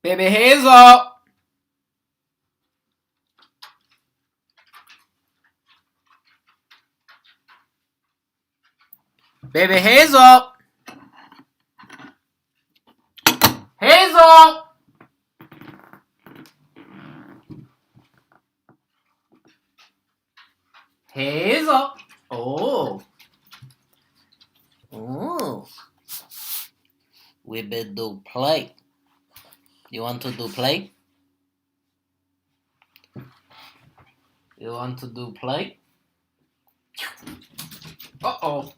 Baby Hazel. Baby Hazel. Hazel. Hazel. Oh. Oh. We better do play. You want to do play? You want to do play? Uh-oh.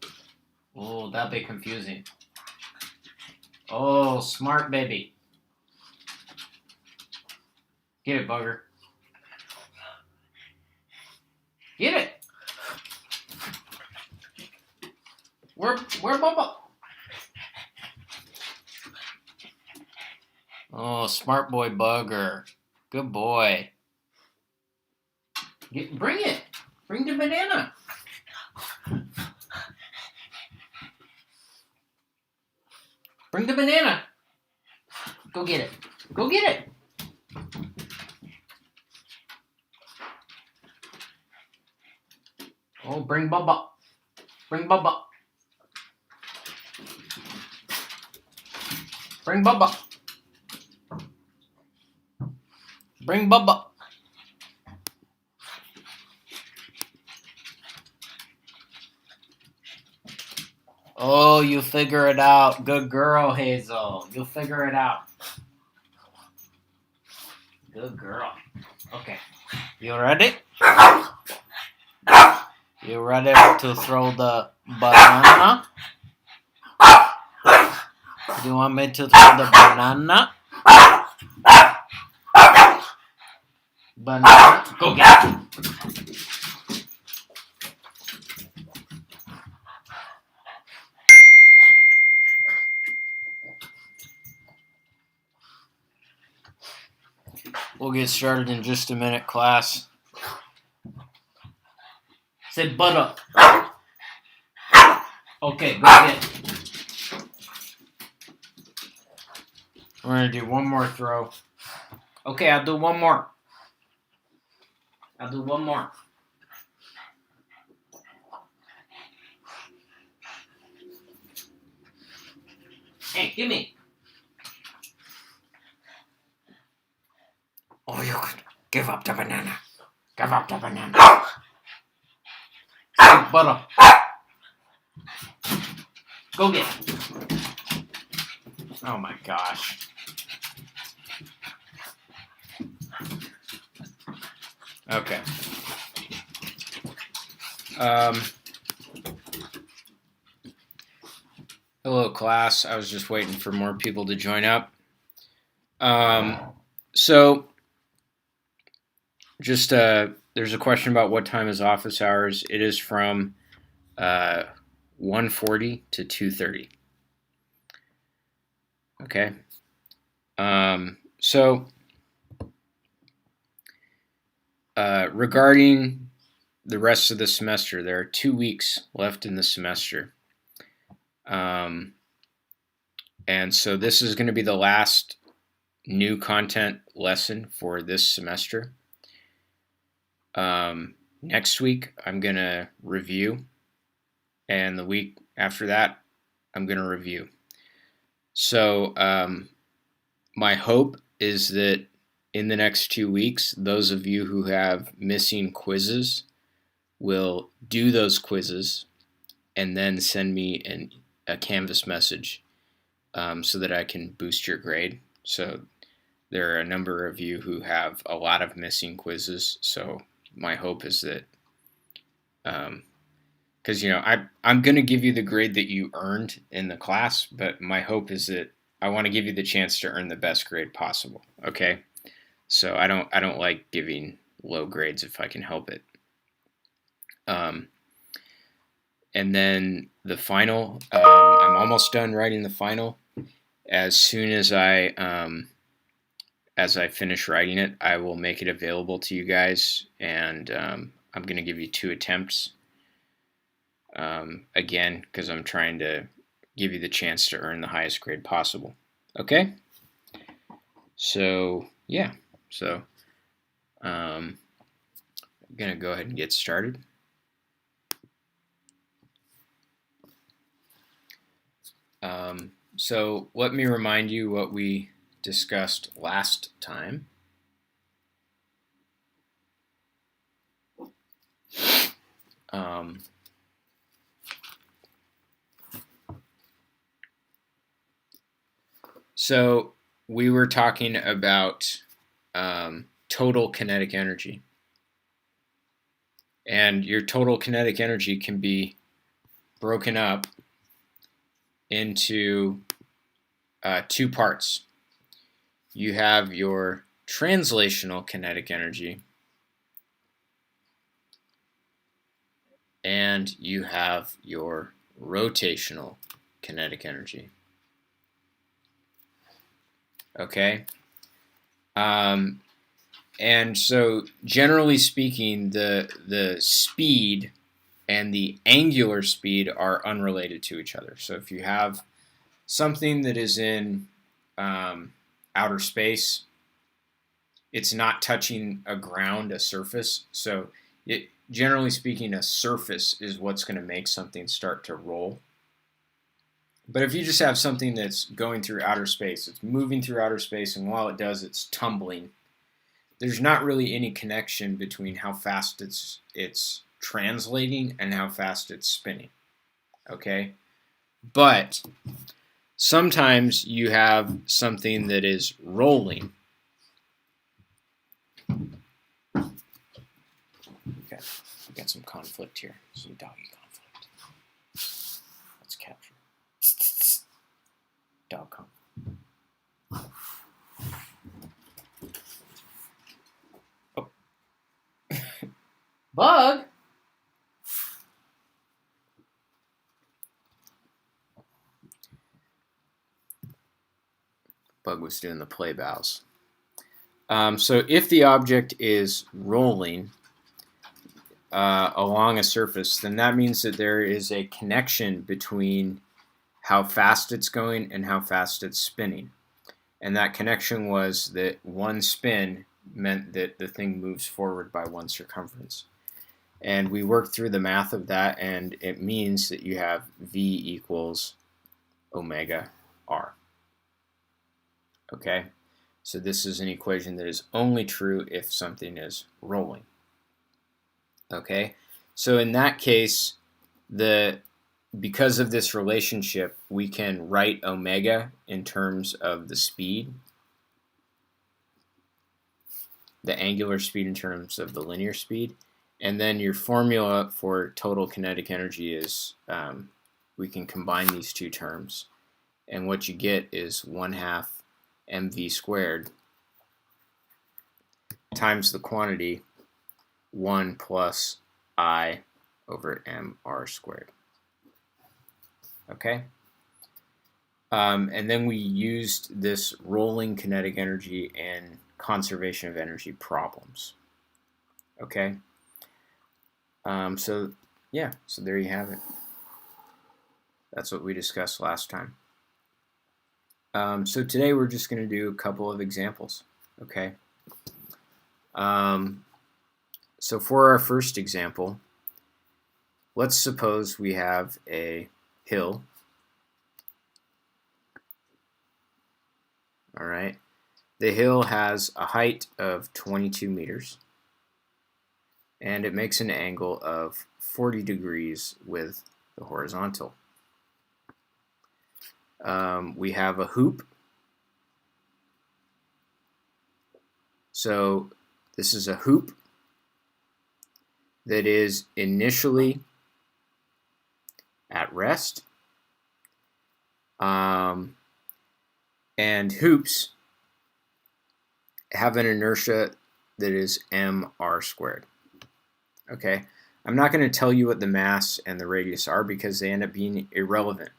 Oh, that'd be confusing. Oh, smart baby. Get it, bugger. Get it. Where Bubba? Oh, smart boy bugger. Good boy. Bring it. Bring the banana. Bring the banana. Go get it. Go get it. Oh, bring Bubba. Bring Bubba. Bring Bubba. Bring Bubba. Oh, you figure it out. Good girl, Hazel. You'll figure it out. Good girl. Okay. You ready? You ready to throw the banana? Do you want me to throw the banana? Banana. Go get it. We'll get started in just a minute, class. Say butter. Okay, go get it. We're going to do one more throw. Okay, I'll do one more. I'll do one more. Hey, give me. Oh, you could give up the banana. Give up the banana. Say butter. Go get it. Oh my gosh. Okay. Hello, class. I was just waiting for more people to join up. So, just there's a question about what time is office hours. It is from 1:40 to 2:30. Okay. So, regarding the rest of the semester, there are 2 weeks left in the semester. And so this is going to be the last new content lesson for this semester. Next week, I'm going to review. And the week after that, I'm going to review. So my hope is that in the next 2 weeks, those of you who have missing quizzes will do those quizzes and then send me a Canvas message so that I can boost your grade. So there are a number of you who have a lot of missing quizzes. So my hope is that, because I'm going to give you the grade that you earned in the class, but my hope is that I want to give you the chance to earn the best grade possible. Okay, so I don't like giving low grades if I can help it. And then the final, I'm almost done writing the final. As soon as I finish writing it, I will make it available to you guys, and I'm going to give you 2 attempts. Again, because I'm trying to give you the chance to earn the highest grade possible. Okay? So yeah, so I'm gonna go ahead and get started. So let me remind you what we discussed last time. So we were talking about total kinetic energy. And your total kinetic energy can be broken up into two parts. You have your translational kinetic energy, and you have your rotational kinetic energy. Okay? And so generally speaking, the speed and the angular speed are unrelated to each other. So if you have something that is in outer space, it's not touching a surface. So generally speaking, a surface is what's going to make something start to roll. But if you just have something that's going through outer space, it's moving through outer space, and while it does, it's tumbling, there's not really any connection between how fast it's translating and how fast it's spinning. Okay? But sometimes you have something that is rolling. Okay, we got some conflict here, some doggy conflict. Let's capture dog conflict. Oh, Bug. Bug was doing the play bows. So if the object is rolling along a surface, then that means that there is a connection between how fast it's going and how fast it's spinning. And that connection was that one spin meant that the thing moves forward by one circumference. And we worked through the math of that, and it means that you have V equals omega R. Okay? So this is an equation that is only true if something is rolling. Okay? So in that case, because of this relationship, we can write omega in terms of the speed, the angular speed in terms of the linear speed, and then your formula for total kinetic energy is we can combine these two terms, and what you get is 1/2 mv squared times the quantity 1 plus I over mr squared. Okay? And then we used this rolling kinetic energy in conservation of energy problems. Okay? So there you have it. That's what we discussed last time. So today we're just going to do a couple of examples. Okay? So for our first example, let's suppose we have a hill. All right. The hill has a height of 22 meters, and it makes an angle of 40 degrees with the horizontal. We have a hoop. So this is a hoop that is initially at rest. And hoops have an inertia that is mr squared. Okay, I'm not going to tell you what the mass and the radius are because they end up being irrelevant,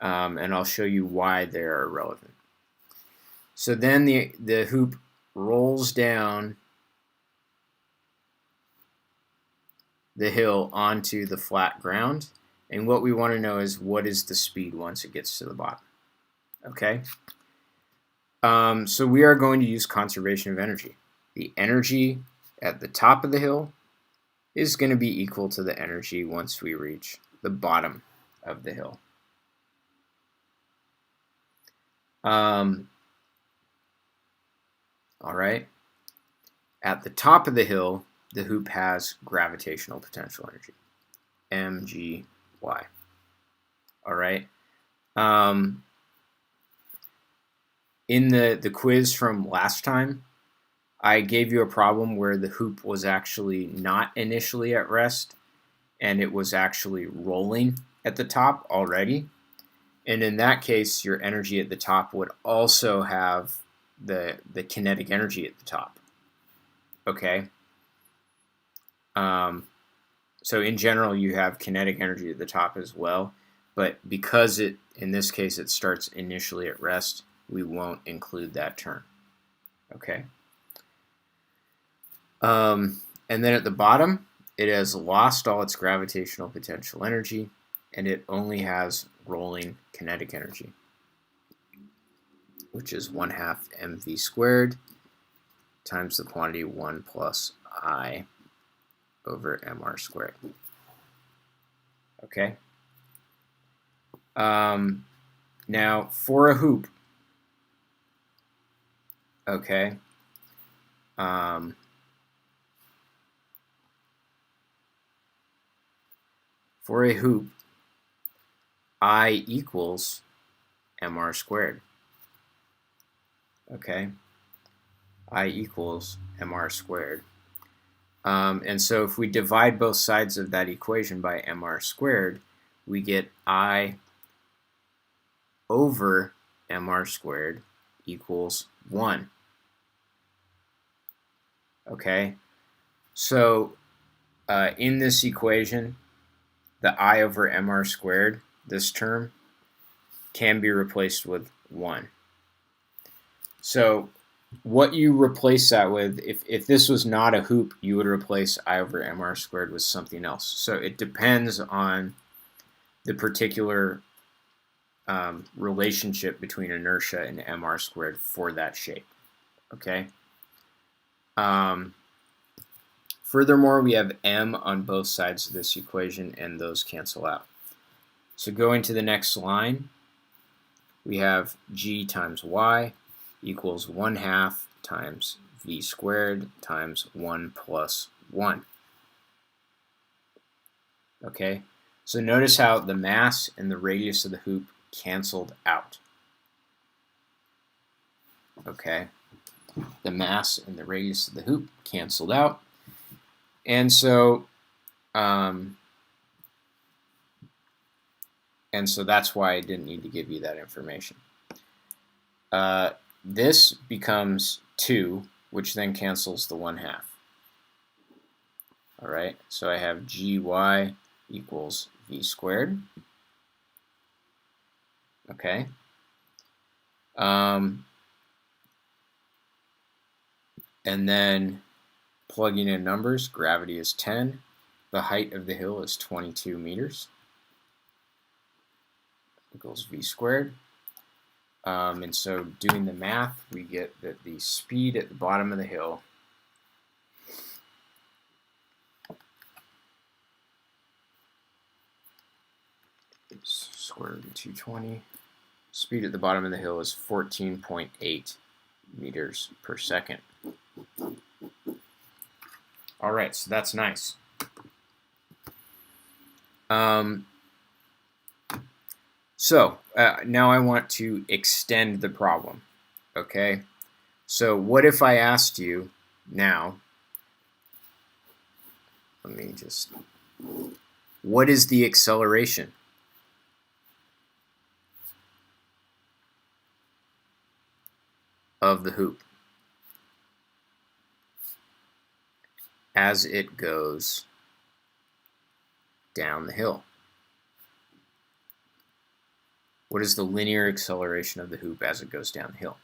and I'll show you why they are irrelevant. So then the hoop rolls down the hill onto the flat ground, and what we want to know is what is the speed once it gets to the bottom. Okay. So we are going to use conservation of energy. The energy at the top of the hill is going to be equal to the energy once we reach the bottom of the hill. All right. At the top of the hill, the hoop has gravitational potential energy, mgy. All right. In the quiz from last time, I gave you a problem where the hoop was actually not initially at rest, and it was actually rolling at the top already. And in that case, your energy at the top would also have the kinetic energy at the top. Okay. So in general, you have kinetic energy at the top as well, but because in this case it starts initially at rest, we won't include that term. Okay. And then at the bottom, it has lost all its gravitational potential energy, and it only has rolling kinetic energy, which is 1/2 mv squared times the quantity 1 plus I over mr squared. Okay. Now for a hoop, okay, for a hoop, I equals mr squared. Okay, I equals mr squared. And so if we divide both sides of that equation by mr squared, we get I over mr squared equals 1. Okay, so in this equation, the I over mr squared, this term, can be replaced with 1. So what you replace that with, if this was not a hoop, you would replace I over mr squared with something else. So it depends on the particular relationship between inertia and mr squared for that shape. Okay. Furthermore, we have m on both sides of this equation, and those cancel out. So going to the next line, we have g times y equals 1/2 times v squared times 1 plus 1. Okay, so notice how the mass and the radius of the hoop canceled out. Okay, the mass and the radius of the hoop canceled out, and so that's why I didn't need to give you that information. This becomes 2, which then cancels the 1/2. All right, so I have gy equals v squared. Okay. And then plugging in numbers, gravity is 10. The height of the hill is 22 meters. Equals v squared. And so doing the math, we get that the speed at the bottom of the hill is square root of 220. Speed at the bottom of the hill is 14.8 meters per second. All right, so that's nice. So now I want to extend the problem. Okay, so what if I asked you now, what is the acceleration of the hoop as it goes down the hill? What is the linear acceleration of the hoop as it goes down the hill?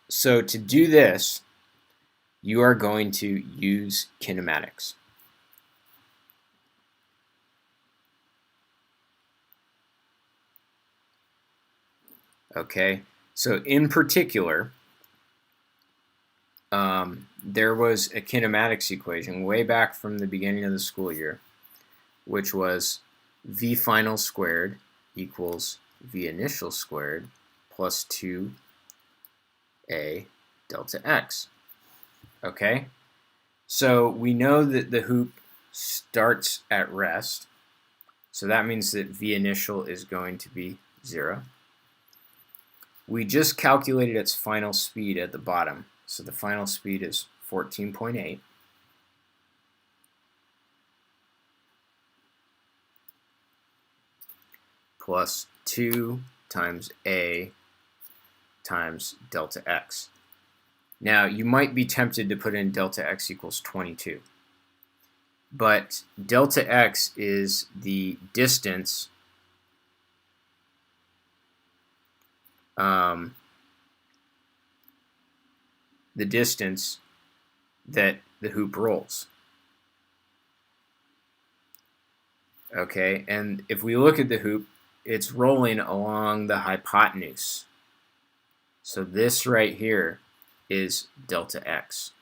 So to do this, you are going to use kinematics. Okay, So in particular, there was a kinematics equation way back from the beginning of the school year, which was v final squared equals v initial squared plus 2a delta x. Okay? So we know that the hoop starts at rest. So that means that v initial is going to be 0. We just calculated its final speed at the bottom. So the final speed is 14.8. Plus 2 times a times delta x. Now, you might be tempted to put in delta x equals 22. But delta x is the distance that the hoop rolls. Okay, and if we look at the hoop, it's rolling along the hypotenuse. So this right here is delta x,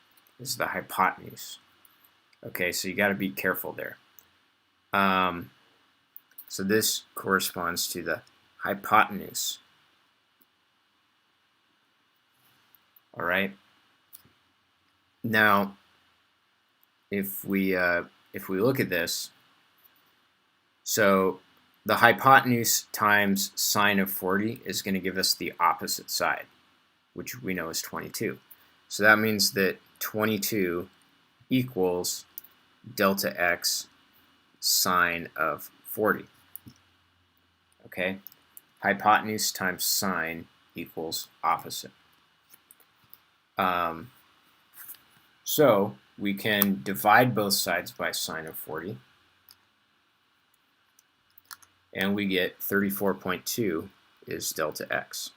is the hypotenuse. Okay, so you got to be careful there. So this corresponds to the hypotenuse. All right. Now, if we look at this, so the hypotenuse times sine of 40 is going to give us the opposite side, which we know is 22. So that means that 22 equals delta x sine of 40. Okay? Hypotenuse times sine equals opposite. So we can divide both sides by sine of 40, and we get 34.2 is delta x.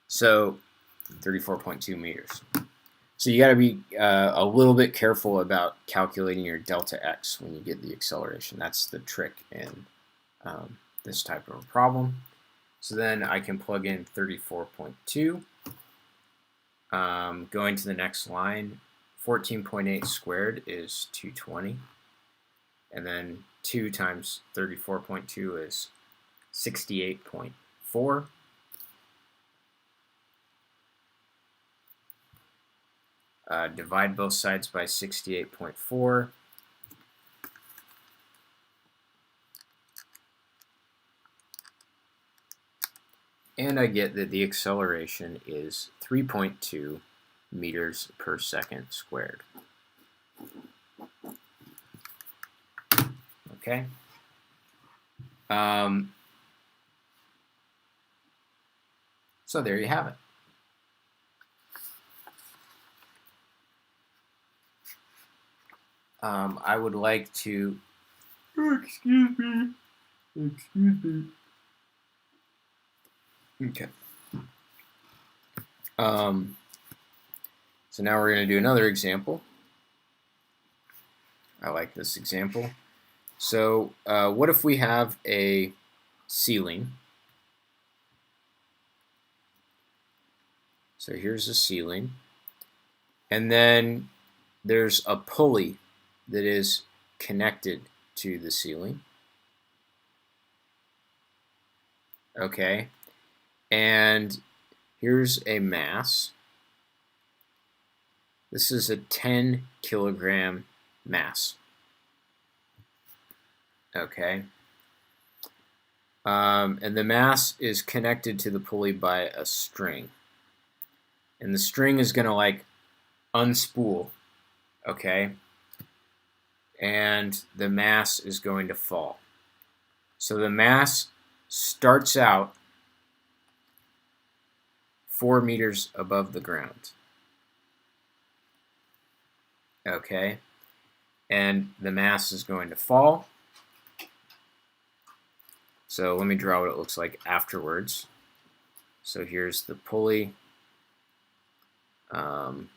So 34.2 meters. So you got to be a little bit careful about calculating your delta x when you get the acceleration. That's the trick in this type of a problem. So then I can plug in 34.2. Going to the next line, 14.8 squared is 220. And then 2 times 34.2 is 68.4. Divide both sides by 68.4. And I get that the acceleration is 3.2 meters per second squared. Okay. So there you have it. I would like to, excuse me. Okay. So now we're going to do another example. I like this example. So what if we have a ceiling? So here's a ceiling. And then there's a pulley that is connected to the ceiling. Okay. And here's a mass. This is a 10 kilogram mass. Okay. And the mass is connected to the pulley by a string. And the string is going to like unspool. Okay. And the mass is going to fall. So the mass starts out 4 meters above the ground. Okay. And the mass is going to fall. So let me draw what it looks like afterwards. So here's the pulley. And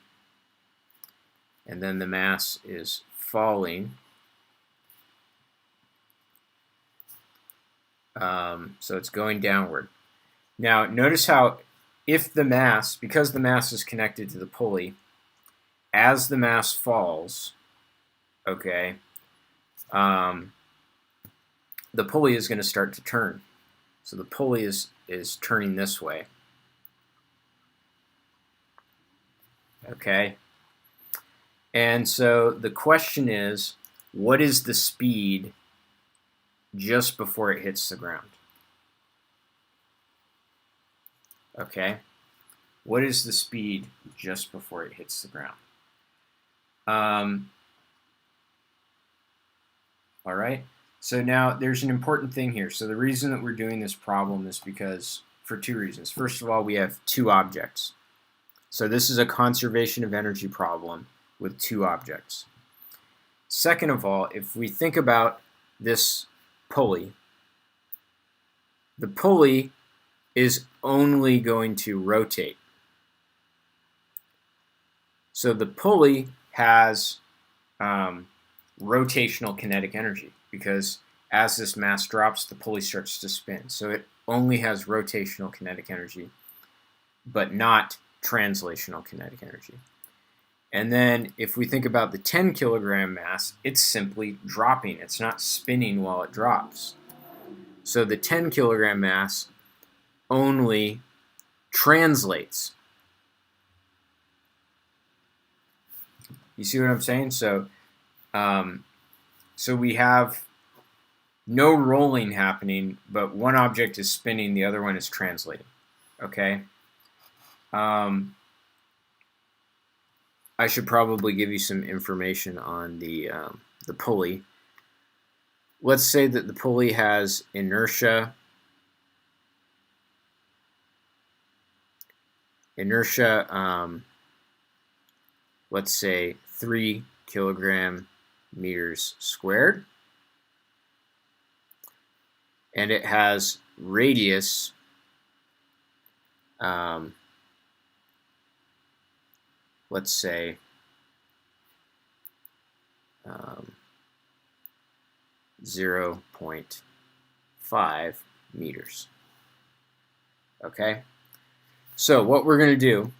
then the mass is falling. So it's going downward. Now, notice how if the mass, because the mass is connected to the pulley, as the mass falls, okay, the pulley is going to start to turn. So the pulley is turning this way. Okay. And so the question is, what is the speed just before it hits the ground? Okay. What is the speed just before it hits the ground? All right. So now there's an important thing here. So the reason that we're doing this problem is because for two reasons. First of all, we have two objects. So this is a conservation of energy problem with two objects. Second of all, if we think about this pulley, the pulley is only going to rotate. So the pulley has rotational kinetic energy because as this mass drops, the pulley starts to spin. So it only has rotational kinetic energy, but not translational kinetic energy. And then if we think about the 10 kilogram mass, it's simply dropping. It's not spinning while it drops. So the 10 kilogram mass only translates. You see what I'm saying? So we have no rolling happening, but one object is spinning, the other one is translating. Okay? I should probably give you some information on the pulley. Let's say that the pulley has inertia. Let's say 3 kilogram meters squared. And it has radius let's say 0.5 meters. Okay? So what we're going to do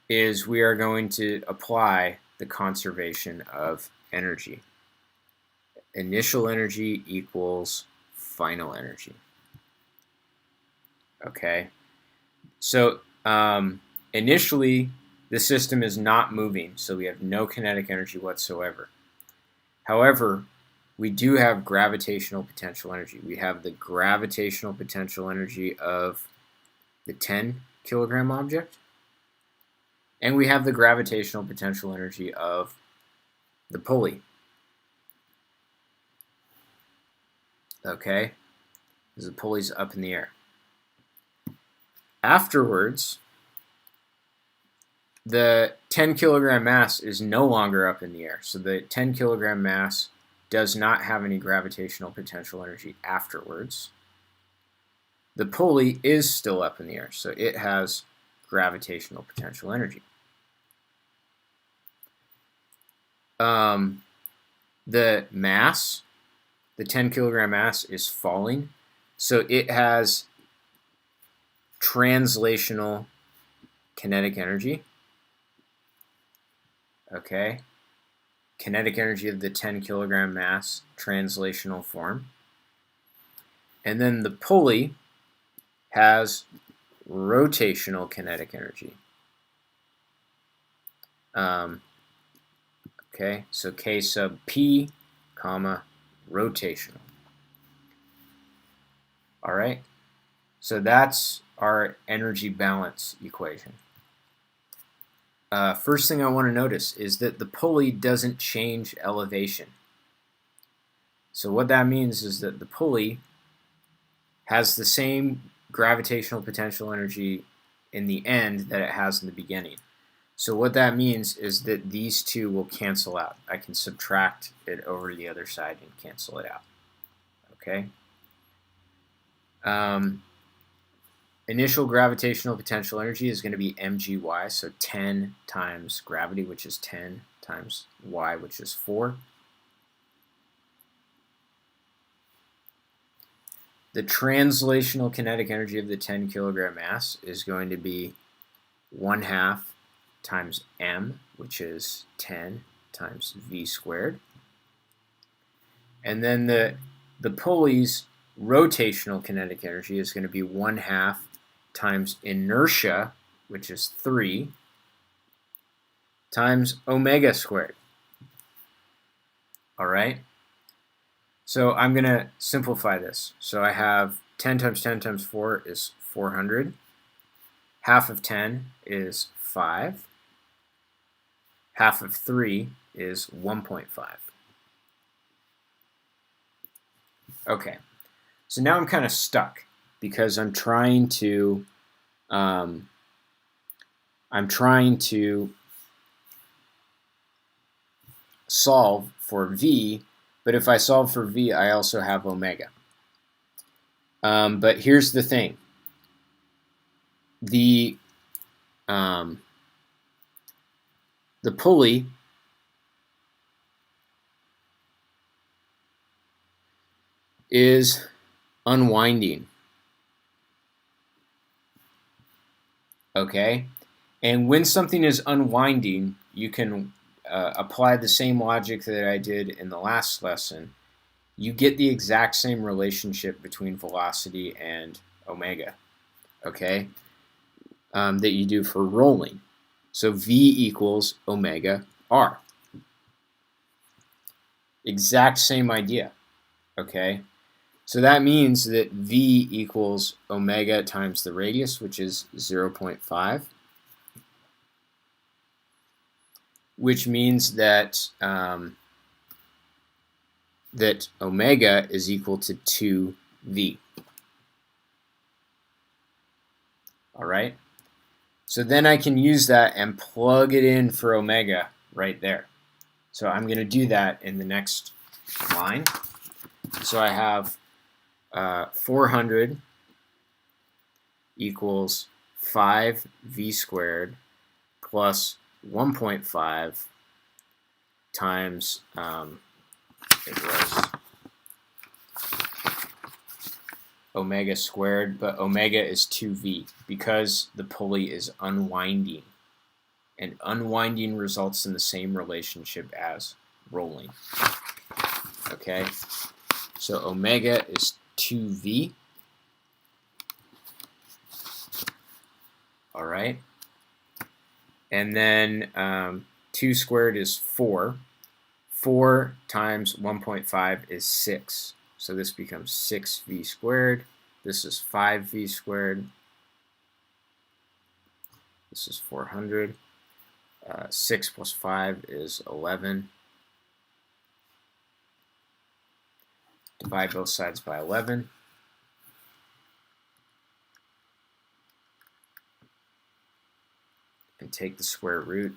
is we are going to apply the conservation of energy. Initial energy equals final energy. Okay? So initially, the system is not moving, so we have no kinetic energy whatsoever. However, we do have gravitational potential energy. We have the gravitational potential energy of the 10 kilogram object, and we have the gravitational potential energy of the pulley. Okay? Because the pulley's up in the air. Afterwards, the 10 kilogram mass is no longer up in the air. So the 10 kilogram mass does not have any gravitational potential energy afterwards. The pulley is still up in the air, so it has gravitational potential energy. The mass, the 10 kilogram mass, is falling, so it has translational kinetic energy. Okay, kinetic energy of the 10 kilogram mass, translational form. And then the pulley has rotational kinetic energy. Okay, so K sub P, comma, rotational. All right, so that's our energy balance equation. First thing I want to notice is that the pulley doesn't change elevation. So what that means is that the pulley has the same gravitational potential energy in the end that it has in the beginning. So what that means is that these two will cancel out. I can subtract it over to the other side and cancel it out. Okay? Initial gravitational potential energy is going to be mgy, so 10 times gravity, which is 10, times y, which is 4. the translational kinetic energy of the 10 kilogram mass is going to be 1/2 times m, which is 10 times v squared. And then the pulley's rotational kinetic energy is going to be 1/2 times inertia, which is 3, times omega squared. All right? So I'm going to simplify this. So I have 10 times 10 times 4 is 400. Half of 10 is 5. Half of 3 is 1.5. Okay, so now I'm kind of stuck because I'm trying to solve for v, but if I solve for v, I also have omega. But here's the thing: the pulley is unwinding. Okay, and when something is unwinding, you can apply the same logic that I did in the last lesson. You get the exact same relationship between velocity and omega, okay, that you do for rolling. So v equals omega r. Exact same idea, okay? So that means that v equals omega times the radius, which is 0.5, which means that that omega is equal to 2v. All right? So then I can use that and plug it in for omega right there. So I'm going to do that in the next line. So I have 400 equals 5v squared plus 1.5 times, it was omega squared, but omega is 2v because the pulley is unwinding. And unwinding results in the same relationship as rolling. Okay, so omega is 2v. All right, and then 2 squared is 4. 4 times 1.5 is 6. So this becomes 6v squared. This is 5v squared. This is 400. 6 plus 5 is 11. Divide both sides by 11. And take the square root.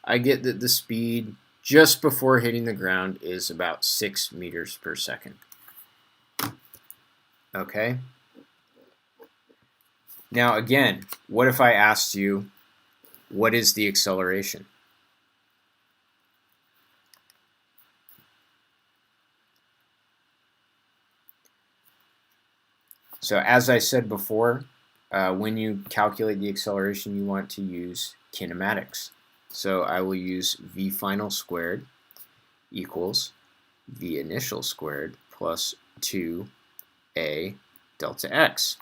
I get that the speed just before hitting the ground is about 6 meters per second. Okay? Now again, what if I asked you, what is the acceleration? So as I said before, when you calculate the acceleration, you want to use kinematics. So I will use v final squared equals v initial squared plus 2a delta x.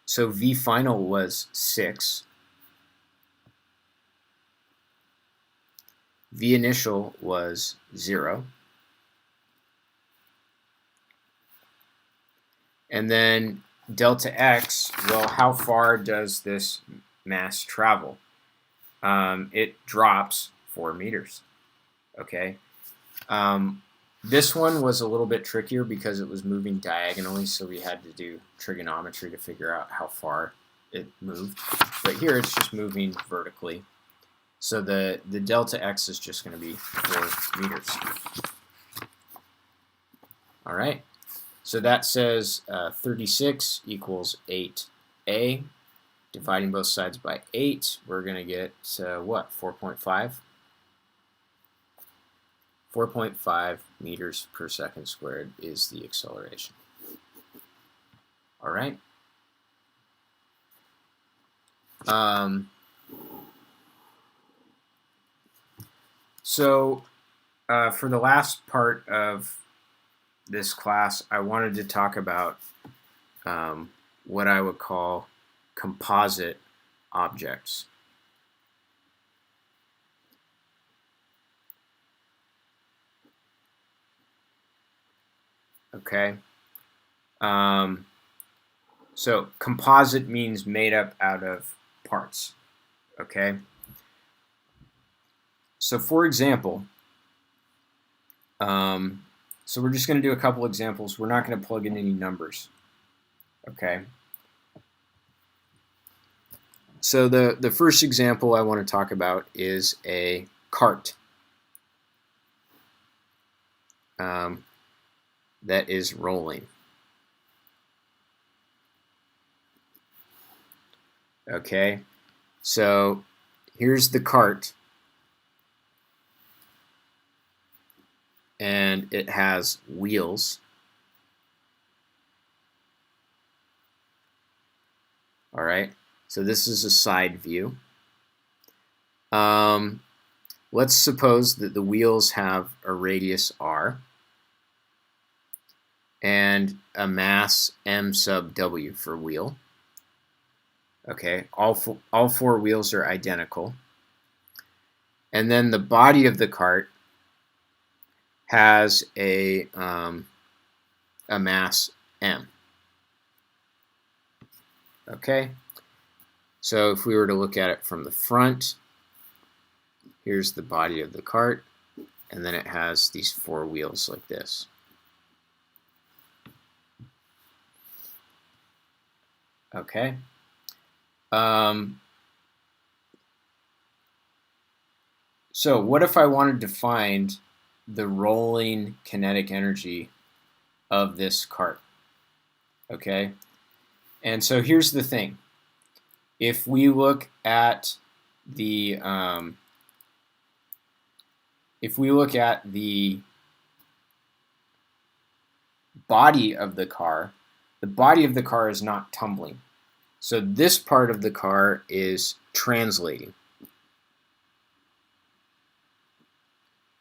So v final was 6. V initial was 0. And then delta x, well, how far does this mass travel? It drops 4 meters. Okay. This one was a little bit trickier because it was moving diagonally, so we had to do trigonometry to figure out how far it moved. But here it's just moving vertically. So the delta x is just going to be 4 meters. All right. So that says 36 equals 8a. Dividing both sides by 8, we're going to get, what, 4.5? 4.5 meters per second squared is the acceleration. All right. So for the last part of this class, I wanted to talk about what I would call composite objects. Okay. So composite means made up out of parts. Okay. So for example, so we're just going to do a couple examples. We're not going to plug in any numbers. Okay. So the first example I want to talk about is a cart that is rolling. Okay, so here's the cart, and it has wheels. All right, so this is a side view. Let's suppose that the wheels have a radius r and a mass m sub w for wheel. Okay, all four wheels are identical. And then the body of the cart has a mass m. Okay, so if we were to look at it from the front, here's the body of the cart, and then it has these four wheels like this. Okay. So what if I wanted to find the rolling kinetic energy of this cart? Okay. And so here's the thing. If we look at the body of the car is not tumbling. So this part of the car is translating.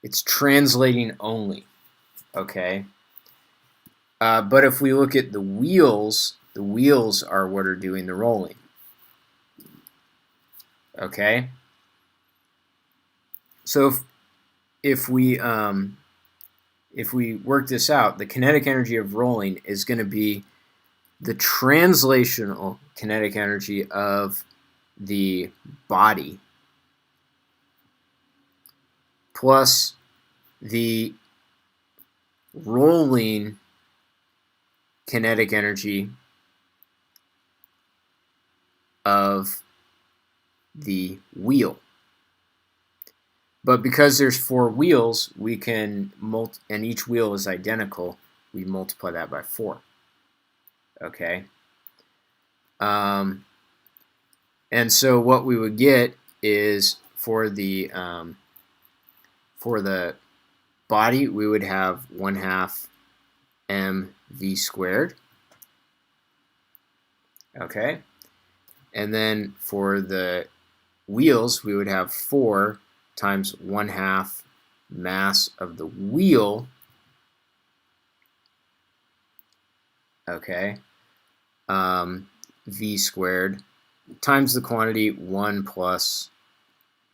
It's translating only, okay? But if we look at the wheels are what are doing the rolling, okay? So if we work this out, the kinetic energy of rolling is going to be the translational kinetic energy of the body plus the rolling kinetic energy of the wheel. But because there's four wheels, we can and each wheel is identical, we multiply that by 4. Okay. And so what we would get is for the body, we would have 1/2 mv squared. Okay. And then for the wheels, we would have 4 times 1/2 mass of the wheel. Okay. V squared times the quantity 1 plus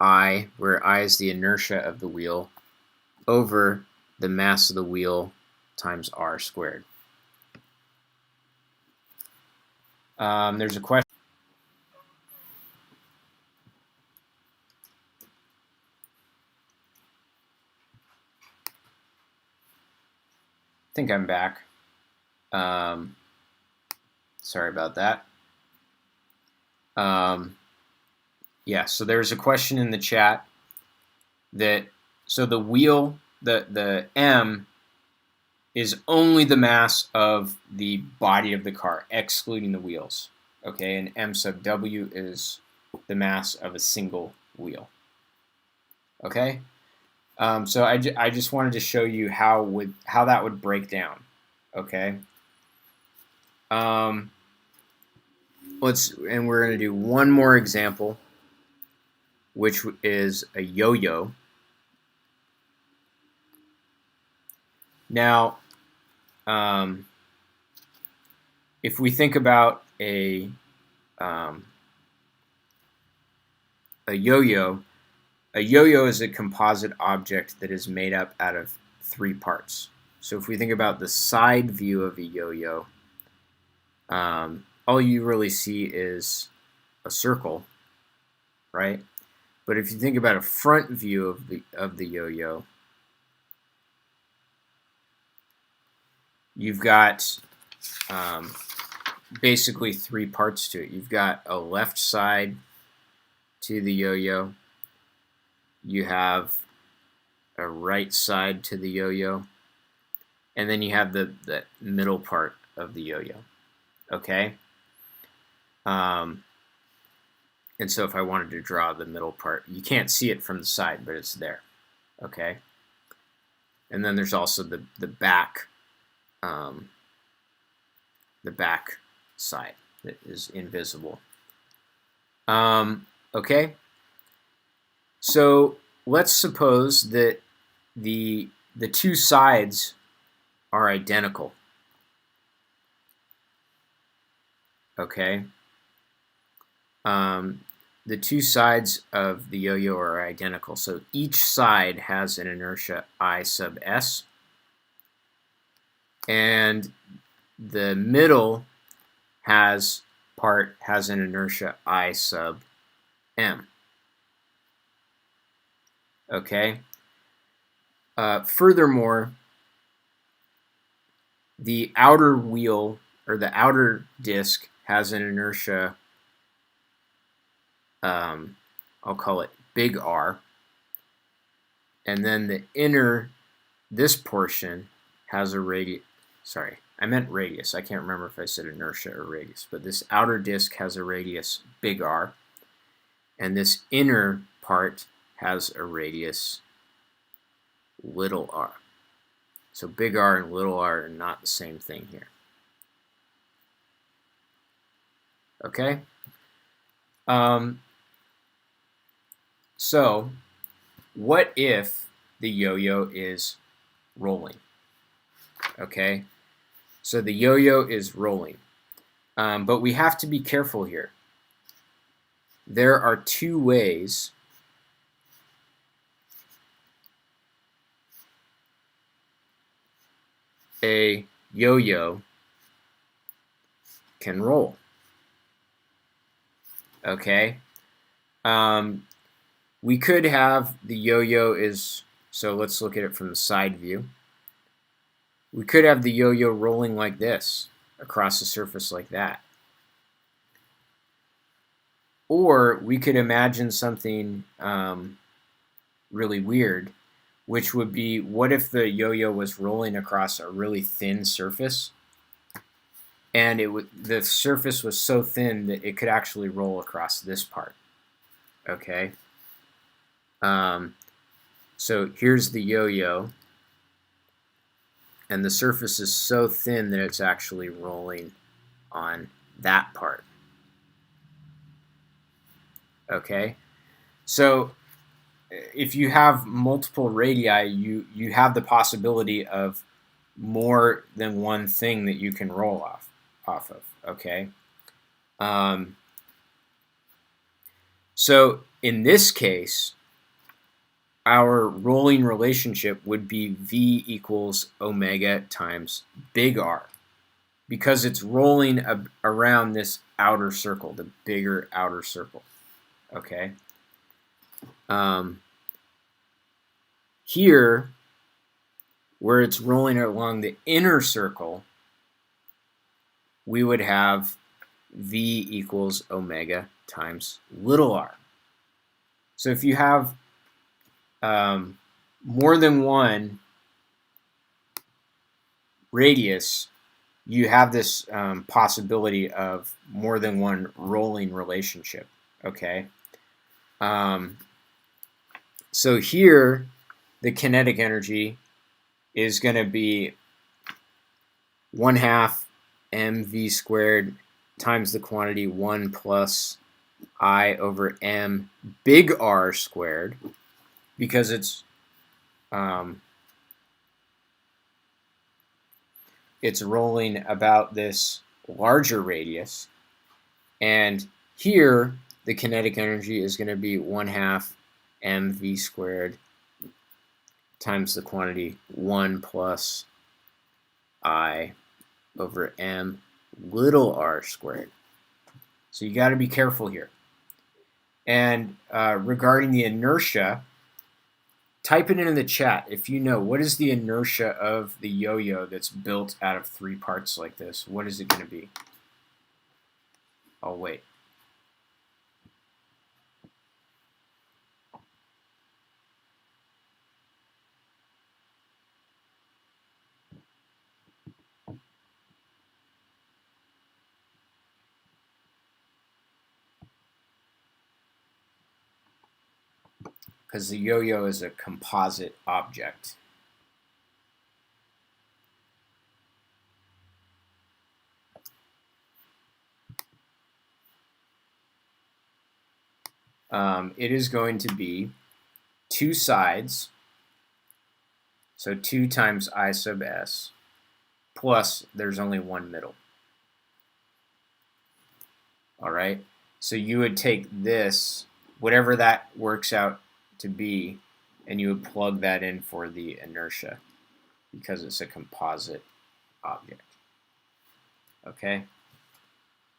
I, where I is the inertia of the wheel, over the mass of the wheel times r squared. There's a question. I think I'm back. Sorry about that. Yeah, so there's a question in the chat that, so the wheel, the m is only the mass of the body of the car, excluding the wheels. Okay, and m sub w is the mass of a single wheel. Okay, So I just wanted to show you how that would break down. Okay. And we're going to do one more example, which is a yo-yo. Now, if we think about a yo-yo, a yo-yo is a composite object that is made up out of 3 parts. So if we think about the side view of a yo-yo, all you really see is a circle, right? But if you think about a front view of the yo-yo, you've got basically 3 parts to it. You've got a left side to the yo-yo. You have a right side to the yo-yo. And then you have the middle part of the yo-yo. Okay? And so if I wanted to draw the middle part, you can't see it from the side, but it's there. Okay? And then there's also the back side that is invisible. Okay? So let's suppose that the 2 sides are identical. Okay? The 2 sides of the yo-yo are identical. So each side has an inertia I sub s. And the middle part has an inertia I sub m. Okay? Furthermore, the outer wheel, or the outer disc, has an inertia, I'll call it big R. And then the inner, this portion, has a radius. Sorry, I meant radius. I can't remember if I said inertia or radius. But this outer disc has a radius big R. And this inner part has a radius little r. So big R and little r are not the same thing here. Okay? So what if the yo-yo is rolling? Okay? So the yo-yo is rolling. But we have to be careful here. There are 2 ways a yo-yo can roll. Okay? We could have the yo-yo is, so let's look at it from the side view. We could have the yo-yo rolling like this, across the surface like that. Or we could imagine something really weird, which would be, what if the yo-yo was rolling across a really thin surface, and the surface was so thin that it could actually roll across this part. Okay? So here's the yo-yo, and the surface is so thin that it's actually rolling on that part. Okay? So if you have multiple radii, you have the possibility of more than one thing that you can roll off of. Okay? So in this case, our rolling relationship would be V equals omega times big R, because it's rolling around this outer circle, the bigger outer circle. Okay? Here, where it's rolling along the inner circle, we would have V equals omega times little r. So if you have more than one radius, you have this possibility of more than one rolling relationship. Okay? So here, the kinetic energy is going to be 1/2 mv squared times the quantity 1 plus I over m big R squared, because it's rolling about this larger radius, and here the kinetic energy is going to be 1/2 mv squared times the quantity 1 plus I over m little r squared. So you got to be careful here. And regarding the inertia, type it in the chat if you know, what is the inertia of the yo-yo that's built out of 3 parts like this? What is it going to be? I'll wait. Because the yo-yo is a composite object. It is going to be 2 sides, so 2 times I sub s, plus there's only 1 middle. All right, so you would take this, whatever that works out to be, and you would plug that in for the inertia because it's a composite object. Okay,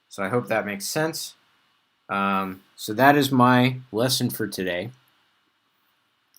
so I hope that makes sense. So that is my lesson for today.